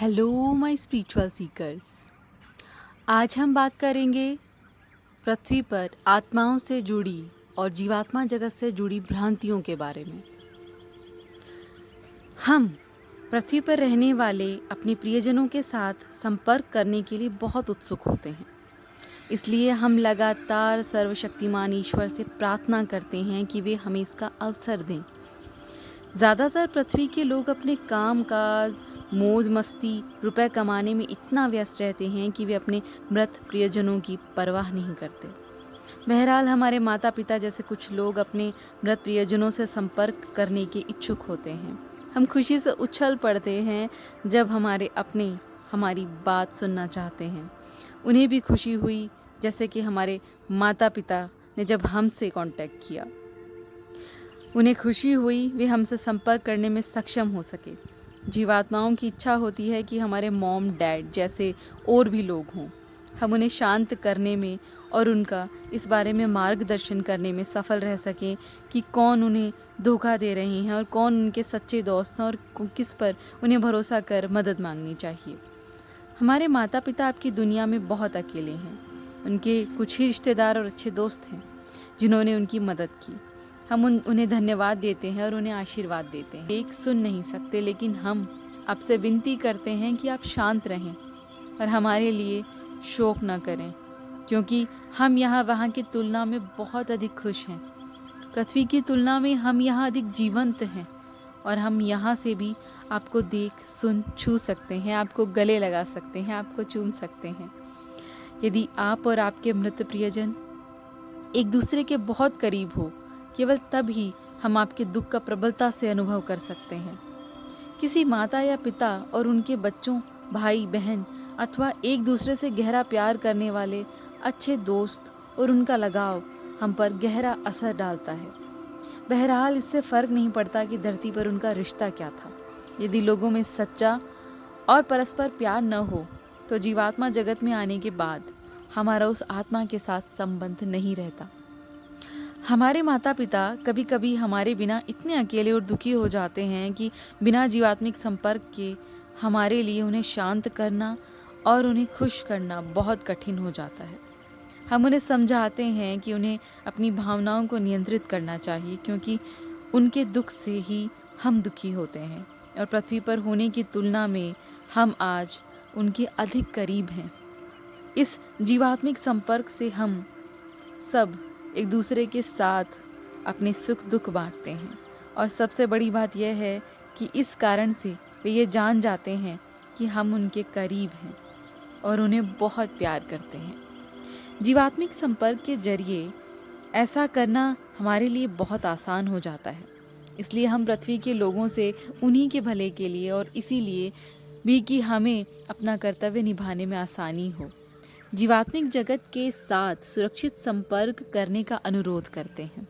Hello my spiritual seekers. आज हम बात करेंगे पृथ्वी पर आत्माओं से जुड़ी और जीवात्मा जगत से जुड़ी भ्रांतियों के बारे में। हम पृथ्वी पर रहने वाले अपने प्रियजनों के साथ संपर्क करने के लिए बहुत उत्सुक होते हैं। इसलिए हम लगातार सर्वशक्तिमान ईश्वर से प्रार्थना करते हैं कि वे हमें इसका अवसर दें। ज़्यादातर पृथ्वी के लोग अपने काम काज, मौज मस्ती, रुपए कमाने में इतना व्यस्त रहते हैं कि वे अपने मृत प्रियजनों की परवाह नहीं करते। बहरहाल हमारे माता पिता जैसे कुछ लोग अपने मृत प्रियजनों से संपर्क करने के इच्छुक होते हैं। हम खुशी से उछल पड़ते हैं जब हमारे अपने हमारी बात सुनना चाहते हैं। उन्हें भी खुशी हुई जैसे कि हमारे माता पिता ने जब हमसे कांटेक्ट किया। उन्हें खुशी हुई वे हमसे संपर्क करने में सक्षम हो सके। जीवात्माओं की इच्छा होती है कि हमारे मॉम डैड जैसे और भी लोग हों। हम उन्हें शांत करने में और उनका इस बारे में मार्गदर्शन करने में सफल रह सकें कि कौन उन्हें धोखा दे रहे हैं और कौन उनके सच्चे दोस्त हैं और किस पर उन्हें भरोसा कर मदद मांगनी चाहिए। हमारे माता पिता आपकी दुनिया में बहुत अकेले हैं। उनके कुछ ही रिश्तेदार और अच्छे दोस्त हैं जिन्होंने उनकी मदद की। हम उन्हें धन्यवाद देते हैं और उन्हें आशीर्वाद देते हैं। एक सुन नहीं सकते, लेकिन हम आपसे विनती करते हैं कि आप शांत रहें और हमारे लिए शोक न करें, क्योंकि हम यहाँ वहाँ की तुलना में बहुत अधिक खुश हैं। पृथ्वी की तुलना में हम यहाँ अधिक जीवंत हैं और हम यहाँ से भी आपको देख सुन छू सकते हैं, आपको गले लगा सकते हैं, आपको चूम सकते हैं। यदि आप और आपके मृत प्रियजन एक दूसरे के बहुत करीब हो, केवल तब ही हम आपके दुख का प्रबलता से अनुभव कर सकते हैं। किसी माता या पिता और उनके बच्चों, भाई बहन अथवा एक दूसरे से गहरा प्यार करने वाले अच्छे दोस्त और उनका लगाव हम पर गहरा असर डालता है। बहरहाल इससे फ़र्क नहीं पड़ता कि धरती पर उनका रिश्ता क्या था। यदि लोगों में सच्चा और परस्पर प्यार न हो तो जीवात्मा जगत में आने के बाद हमारा उस आत्मा के साथ संबंध नहीं रहता। हमारे माता पिता कभी कभी हमारे बिना इतने अकेले और दुखी हो जाते हैं कि बिना जीवात्मिक संपर्क के हमारे लिए उन्हें शांत करना और उन्हें खुश करना बहुत कठिन हो जाता है। हम उन्हें समझाते हैं कि उन्हें अपनी भावनाओं को नियंत्रित करना चाहिए, क्योंकि उनके दुख से ही हम दुखी होते हैं और पृथ्वी पर होने की तुलना में हम आज उनके अधिक करीब हैं। इस जीवात्मिक संपर्क से हम सब एक दूसरे के साथ अपने सुख दुख बांटते हैं और सबसे बड़ी बात यह है कि इस कारण से वे ये जान जाते हैं कि हम उनके करीब हैं और उन्हें बहुत प्यार करते हैं। जीवात्मिक संपर्क के जरिए ऐसा करना हमारे लिए बहुत आसान हो जाता है। इसलिए हम पृथ्वी के लोगों से उन्हीं के भले के लिए और इसीलिए भी कि हमें अपना कर्तव्य निभाने में आसानी हो, जीवात्मिक जगत के साथ सुरक्षित संपर्क करने का अनुरोध करते हैं।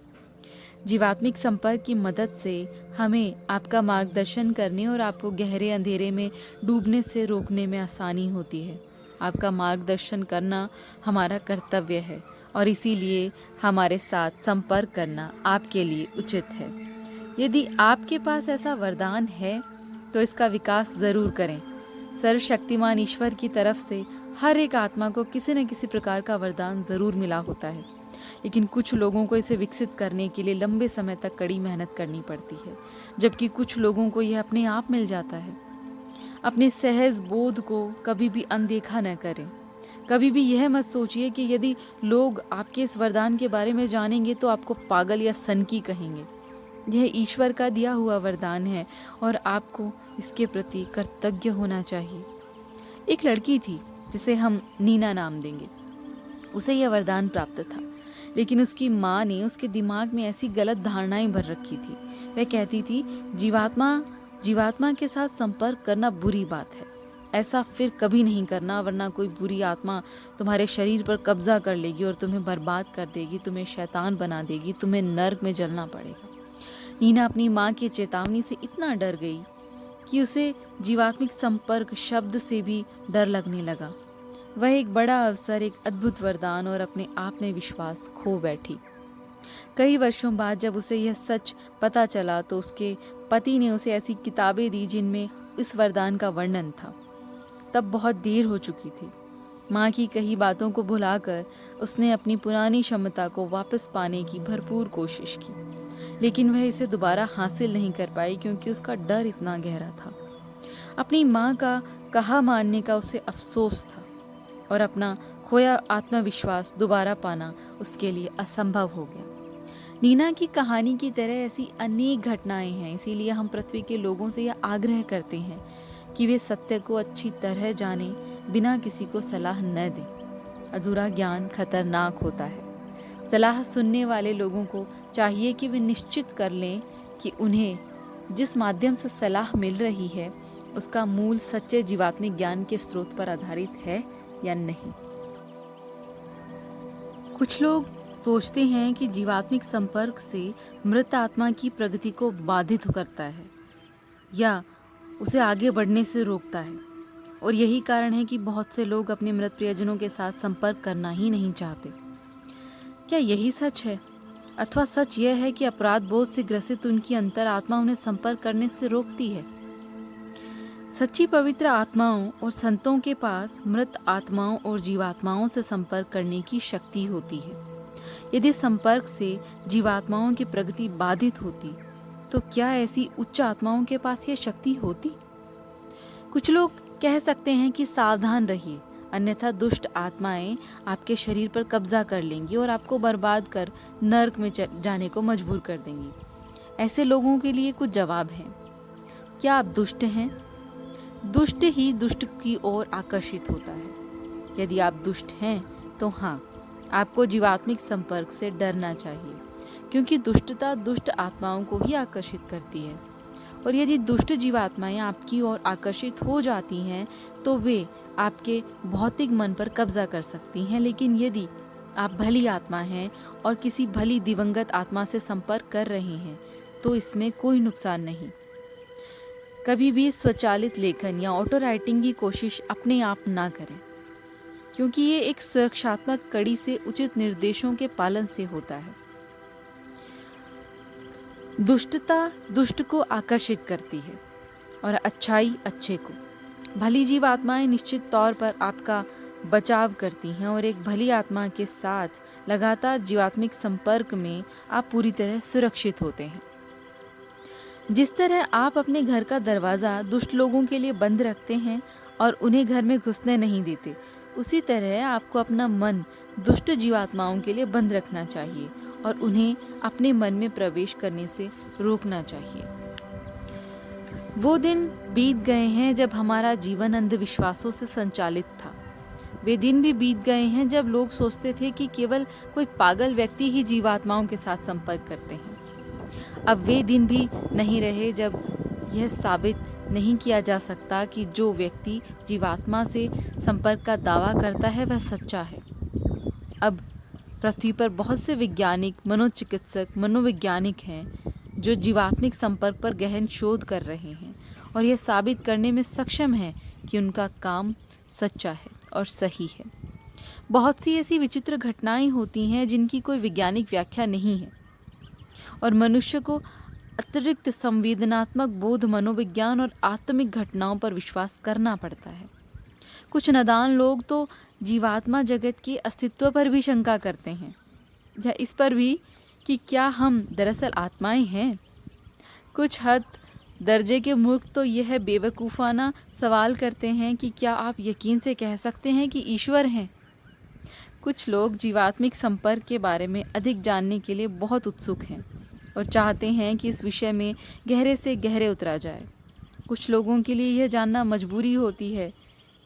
जीवात्मिक संपर्क की मदद से हमें आपका मार्गदर्शन करने और आपको गहरे अंधेरे में डूबने से रोकने में आसानी होती है। आपका मार्गदर्शन करना हमारा कर्तव्य है और इसीलिए हमारे साथ संपर्क करना आपके लिए उचित है। यदि आपके पास ऐसा वरदान है तो इसका विकास ज़रूर करें। सर्वशक्तिमान ईश्वर की तरफ से हर एक आत्मा को किसी न किसी प्रकार का वरदान ज़रूर मिला होता है, लेकिन कुछ लोगों को इसे विकसित करने के लिए लंबे समय तक कड़ी मेहनत करनी पड़ती है, जबकि कुछ लोगों को यह अपने आप मिल जाता है। अपने सहज बोध को कभी भी अनदेखा न करें। कभी भी यह मत सोचिए कि यदि लोग आपके इस वरदान के बारे में जानेंगे तो आपको पागल या सनकी कहेंगे। यह ईश्वर का दिया हुआ वरदान है और आपको इसके प्रति कृतज्ञ होना चाहिए। एक लड़की थी जिसे हम नीना नाम देंगे। उसे यह वरदान प्राप्त था, लेकिन उसकी माँ ने उसके दिमाग में ऐसी गलत धारणाएं भर रखी थी। वह कहती थी जीवात्मा के साथ संपर्क करना बुरी बात है, ऐसा फिर कभी नहीं करना, वरना कोई बुरी आत्मा तुम्हारे शरीर पर कब्जा कर लेगी और तुम्हें बर्बाद कर देगी, तुम्हें शैतान बना देगी, तुम्हें नर्क में जलना पड़ेगा। नीना अपनी माँ की चेतावनी से इतना डर गई कि उसे जीवात्मिक संपर्क शब्द से भी डर लगने लगा। वह एक बड़ा अवसर, एक अद्भुत वरदान और अपने आप में विश्वास खो बैठी। कई वर्षों बाद जब उसे यह सच पता चला तो उसके पति ने उसे ऐसी किताबें दी जिनमें इस वरदान का वर्णन था। तब बहुत देर हो चुकी थी। माँ की कही बातों को भुलाकर उसने अपनी पुरानी क्षमता को वापस पाने की भरपूर कोशिश की, लेकिन वह इसे दोबारा हासिल नहीं कर पाई क्योंकि उसका डर इतना गहरा था। अपनी माँ का कहा मानने का उसे अफसोस था और अपना खोया आत्मविश्वास दोबारा पाना उसके लिए असंभव हो गया। नीना की कहानी की तरह ऐसी अनेक घटनाएं हैं, इसीलिए हम पृथ्वी के लोगों से यह आग्रह करते हैं कि वे सत्य को अच्छी तरह जाने, बिना किसी को सलाह न दें। अधूरा ज्ञान खतरनाक होता है। सलाह सुनने वाले लोगों को चाहिए कि वे निश्चित कर लें कि उन्हें जिस माध्यम से सलाह मिल रही है उसका मूल सच्चे जीवात्मिक ज्ञान के स्रोत पर आधारित है या नहीं। कुछ लोग सोचते हैं कि जीवात्मिक संपर्क से मृत आत्मा की प्रगति को बाधित करता है या उसे आगे बढ़ने से रोकता है, और यही कारण है कि बहुत से लोग अपने मृत प्रियजनों के साथ संपर्क करना ही नहीं चाहते। क्या यही सच है, अथवा सच यह है कि अपराध बोध से ग्रसित उनकी अंतरात्मा उन्हें संपर्क करने से रोकती है? सच्ची पवित्र आत्माओं और संतों के पास मृत आत्माओं और जीवात्माओं से संपर्क करने की शक्ति होती है। यदि संपर्क से जीवात्माओं की प्रगति बाधित होती तो क्या ऐसी उच्च आत्माओं के पास यह शक्ति होती? कुछ लोग कह सकते हैं कि सावधान रहिए, अन्यथा दुष्ट आत्माएं आपके शरीर पर कब्जा कर लेंगी और आपको बर्बाद कर नर्क में जाने को मजबूर कर देंगी। ऐसे लोगों के लिए कुछ जवाब हैं। क्या आप दुष्ट हैं? दुष्ट ही दुष्ट की ओर आकर्षित होता है। यदि आप दुष्ट हैं तो हाँ, आपको जीवात्मिक संपर्क से डरना चाहिए, क्योंकि दुष्टता दुष्ट आत्माओं को ही आकर्षित करती है। और यदि दुष्ट जीवात्माएं आपकी ओर आकर्षित हो जाती हैं तो वे आपके भौतिक मन पर कब्जा कर सकती हैं, लेकिन यदि आप भली आत्मा हैं और किसी भली दिवंगत आत्मा से संपर्क कर रहे हैं तो इसमें कोई नुकसान नहीं। कभी भी स्वचालित लेखन या ऑटो राइटिंग की कोशिश अपने आप ना करें, क्योंकि ये एक सुरक्षात्मक कड़ी से उचित निर्देशों के पालन से होता है। दुष्टता दुष्ट को आकर्षित करती है और अच्छाई अच्छे को। भली जीव आत्माएं निश्चित तौर पर आपका बचाव करती हैं और एक भली आत्मा के साथ लगातार जीवात्मिक संपर्क में आप पूरी तरह सुरक्षित होते हैं। जिस तरह आप अपने घर का दरवाज़ा दुष्ट लोगों के लिए बंद रखते हैं और उन्हें घर में घुसने नहीं देते, उसी तरह आपको अपना मन दुष्ट जीवात्माओं के लिए बंद रखना चाहिए और उन्हें अपने मन में प्रवेश करने से रोकना चाहिए। वो दिन बीत गए हैं जब हमारा जीवन अंधविश्वासों से संचालित था। वे दिन भी बीत गए हैं जब लोग सोचते थे कि केवल कोई पागल व्यक्ति ही जीवात्माओं के साथ संपर्क करते हैं। अब वे दिन भी नहीं रहे जब यह साबित नहीं किया जा सकता कि जो व्यक्ति जीवात्मा से संपर्क का दावा करता है वह सच्चा है। अब पृथ्वी पर बहुत से वैज्ञानिक, मनोचिकित्सक, मनोवैज्ञानिक हैं जो जीवात्मिक संपर्क पर गहन शोध कर रहे हैं और यह साबित करने में सक्षम हैं कि उनका काम सच्चा है और सही है। बहुत सी ऐसी विचित्र घटनाएं होती हैं जिनकी कोई वैज्ञानिक व्याख्या नहीं है और मनुष्य को अतिरिक्त संवेदनात्मक बोध, मनोविज्ञान और आत्मिक घटनाओं पर विश्वास करना पड़ता है। कुछ नादान लोग तो जीवात्मा जगत के अस्तित्व पर भी शंका करते हैं, या इस पर भी कि क्या हम दरअसल आत्माएं हैं। कुछ हद दर्जे के मूर्ख तो यह बेवकूफ़ाना सवाल करते हैं कि क्या आप यकीन से कह सकते हैं कि ईश्वर हैं। कुछ लोग जीवात्मिक संपर्क के बारे में अधिक जानने के लिए बहुत उत्सुक हैं और चाहते हैं कि इस विषय में गहरे से गहरे उतरा जाए। कुछ लोगों के लिए यह जानना मजबूरी होती है,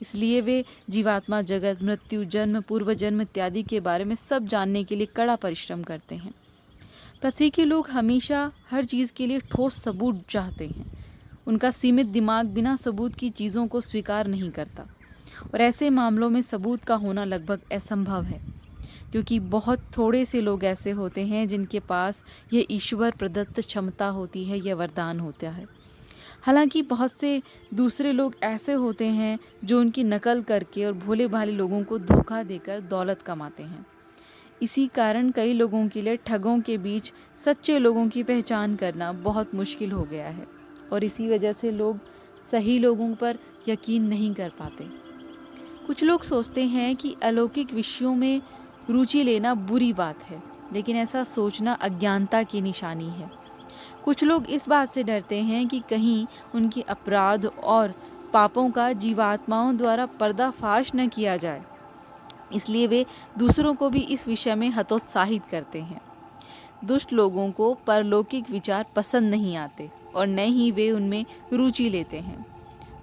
इसलिए वे जीवात्मा जगत, मृत्यु, जन्म, पूर्व जन्म इत्यादि के बारे में सब जानने के लिए कड़ा परिश्रम करते हैं। पृथ्वी के लोग हमेशा हर चीज़ के लिए ठोस सबूत चाहते हैं। उनका सीमित दिमाग बिना सबूत की चीज़ों को स्वीकार नहीं करता और ऐसे मामलों में सबूत का होना लगभग असंभव है, क्योंकि बहुत थोड़े से लोग ऐसे होते हैं जिनके पास यह ईश्वर प्रदत्त क्षमता होती है, यह वरदान होता है। हालांकि बहुत से दूसरे लोग ऐसे होते हैं जो उनकी नकल करके और भोले भाले लोगों को धोखा देकर दौलत कमाते हैं। इसी कारण कई लोगों के लिए ठगों के बीच सच्चे लोगों की पहचान करना बहुत मुश्किल हो गया है और इसी वजह से लोग सही लोगों पर यकीन नहीं कर पाते। कुछ लोग सोचते हैं कि अलौकिक विषयों में रुचि लेना बुरी बात है, लेकिन ऐसा सोचना अज्ञानता की निशानी है। कुछ लोग इस बात से डरते हैं कि कहीं उनके अपराध और पापों का जीवात्माओं द्वारा पर्दाफाश न किया जाए, इसलिए वे दूसरों को भी इस विषय में हतोत्साहित करते हैं। दुष्ट लोगों को परलौकिक विचार पसंद नहीं आते और न ही वे उनमें रुचि लेते हैं।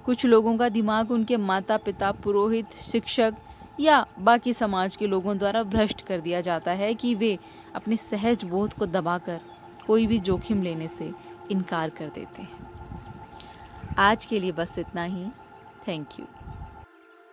कुछ लोगों का दिमाग उनके माता पिता, पुरोहित, शिक्षक या बाकी समाज के लोगों द्वारा भ्रष्ट कर दिया जाता है कि वे अपने सहज बोध को दबाकर कोई भी जोखिम लेने से इनकार कर देते हैं। आज के लिए बस इतना ही। Thank you.